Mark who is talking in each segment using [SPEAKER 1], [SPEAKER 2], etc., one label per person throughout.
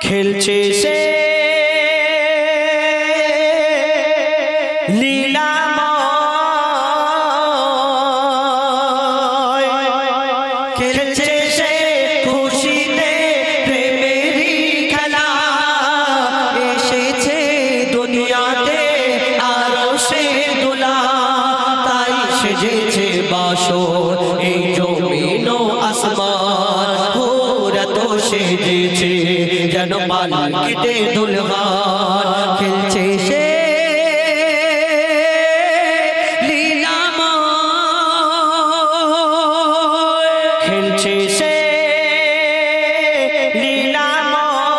[SPEAKER 1] খেলছে সে লীলাময়, খেলছে সে খুশিতে প্রেমেরই খেলা। এসেছে দুনিয়াতে আরো সে দোলা, তাই সেজেছে বাসর এই জমিন ও আসমান। ওরা তো সেজেছে যেন পালকিতে দুলহান। খেলছে সে লীলাময়, খেলছে সে লীলাময়।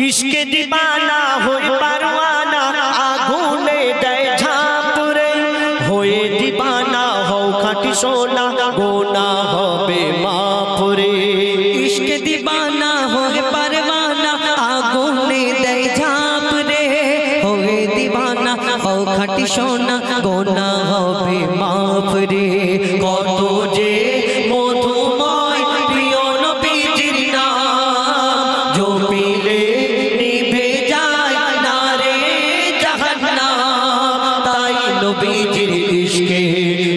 [SPEAKER 1] ইশকে দিবানা হয়ে পারওয়ানা আগুনে দেয় ঝাঁপরে। হয়ে দিবানা হও খাঁটি সোনা, গোনা হবে মাপরে।
[SPEAKER 2] ইশকে দিবানা হয়ে পারওয়ানা আগুনে দেয় ঝাঁপরে। হয়ে দিবানা হও খাঁটি সোনা, গোনা হবে মাপরে।
[SPEAKER 1] কত যে মধুময় প্রিয় নবীজির নাম, জপিলে নিভে যায় না রে জাহান্নাম। তাই নবীজির ইশকে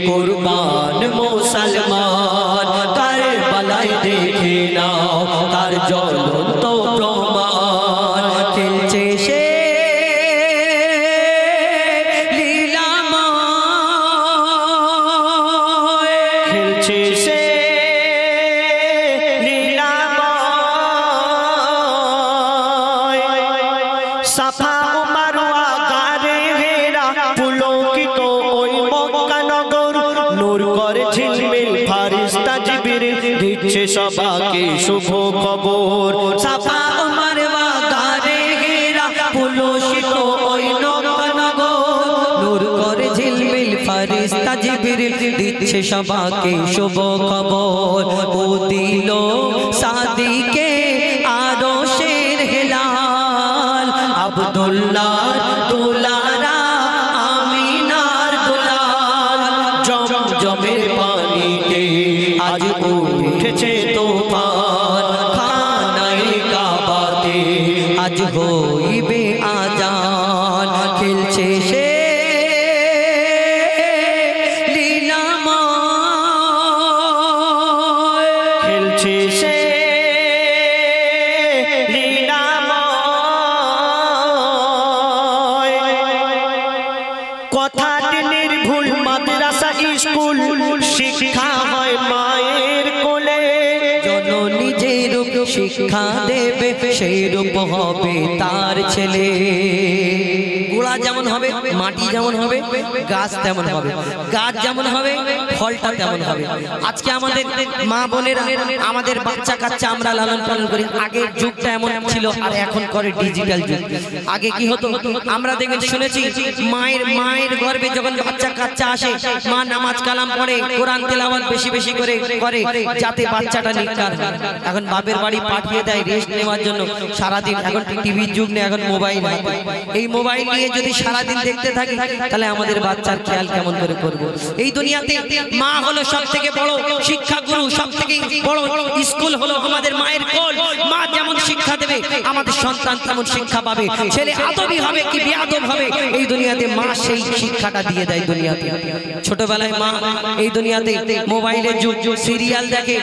[SPEAKER 1] কুরবান মুসলমান। কারবালায় দেখে নাও তার জ্বলন্ত প্রমাণ। খেলছে সে লীলাময়, খেলছে সে লীলাময়। সাফা ও মারওয়া গারে হেরা পুলকিত ওই মক্কা নগর। নূর করে ঝিলমিল ফারিস্তা জিবরিল, দিচ্ছে সবাকে শুভ খবর। সাফা ও মারওয়া গারে হেরা পুলকিত ওই মক্কা নগর।
[SPEAKER 2] নূর করে ঝিলমিল ফারিস্তা জিবরিল, দিচ্ছে সবাকে শুভ খবর। ও দিল সাদিকে আরশের হেলাল,
[SPEAKER 1] আব্দুল্লাহ দুলারা আমিনার দুলাল। জমজমের পানিতে আজ উঠেছে তুফান। খানায়ে কাবাতে
[SPEAKER 2] আজ হইবে আজান। খেলছে সে লীলাময়,
[SPEAKER 1] খেলছে সে লীলাময়। কথাটি নির্ভুল মাদ্রাসা স্কুল, শিক্ষা হয় মায়ের কোলে।
[SPEAKER 2] জননী যে রূপ শিক্ষা দেবে সেই রূপ হবে তার ছেলে। গোড়া যেমন হবে, মাটি যেমন হবে, গাছ তেমন হবে। গাছ যেমন হবে, ফলটা তেমন হবে। আজকে আমাদের মা বোনেরা, আমাদের বাচ্চা কাচ্চা আমরা লালন পালন করি। আগের যুগটা এমন ছিল আর এখন করে ডিজিটাল যুগ। আগে কি হতো আমরা দেখবেন শুনেছি, মায়ের গর্ভে যখন বাচ্চা কাচ্চা আসে, মা নামাজ কালাম পড়ে, কোরআন তেলাওয়াত বেশি বেশি করে যাতে বাচ্চাটা নিকার হয়। এখন বাপের বাড়ি পাঠিয়ে দেয় রেস্ট নেওয়ার জন্য সারাদিন। এখন টিভির যুগ নেই, এখন মোবাইল। এই মোবাইল নিয়ে যদি সারাদিন দেখতে থাকি তাহলে আমাদের বাচ্চার খেয়াল কেমন করে করব? এই দুনিয়াতে মা হলো সব থেকে বড় শিক্ষা গুরু, সব থেকে বড় স্কুল হলো আমাদের মায়ের কোল। মা যেমন শিক্ষা দেবে আমাদের সন্তান তেমন শিক্ষা পাবে। ছেলে আদবী হবে কি বেয়াদব হবে, এই দুনিয়াতে মা সেই শিক্ষাটা দিয়ে দেয় দুনিয়াতে। ছোটবেলায় মা এই দুনিয়াতে মোবাইলের যুগ, সিরিয়াল দেখে।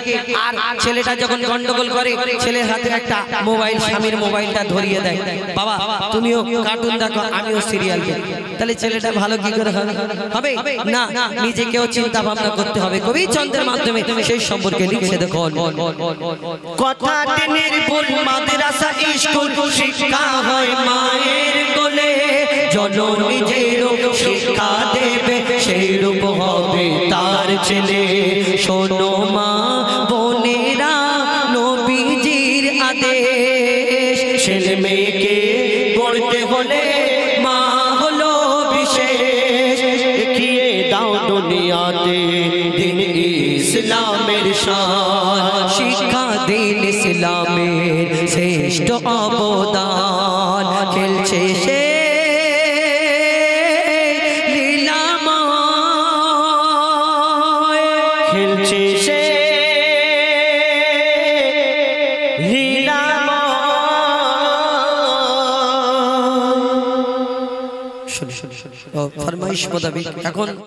[SPEAKER 2] আর ছেলেটা যখন গন্ডগোল করে, ছেলের হাতে একটা মোবাইল, স্বামীর মোবাইলটা ধরিয়ে দেয়, বাবা তুমিও কার্টুন দেখো আমিও সিরিয়াল দেখি। তাহলে ছেলেটা ভালো কি করে হবে? না, নিজেকেও চিন্তা ভাবনা করতে হবে। কবি চন্দ্রের মাধ্যমে সেই সম্পর্কে লিখে দেখুন।
[SPEAKER 1] কথাটি নির্ভুল মাদ্রাসা স্কুল, শিক্ষা হয় মায়ের কোলে। জননী যে রূপ শিক্ষা দেবে সেই রূপ হবে তার ছেলে।
[SPEAKER 2] শোনো মা বোনেরা, নবীজির আদেশ,
[SPEAKER 1] ছেলে মেয়েকে গড়তে হলে মা হলো বিশেষ। দেখিয়ে দাও দুনিয়াতে দিন ইসলামের শান।
[SPEAKER 2] শিক্ষা দিন ইসলামের শ্রেষ্ঠ অবদান। খেলছে সে লীলাময়,
[SPEAKER 1] খেলছে সে হীরাময়।
[SPEAKER 2] ফরমাইশ মোতাবেক এখন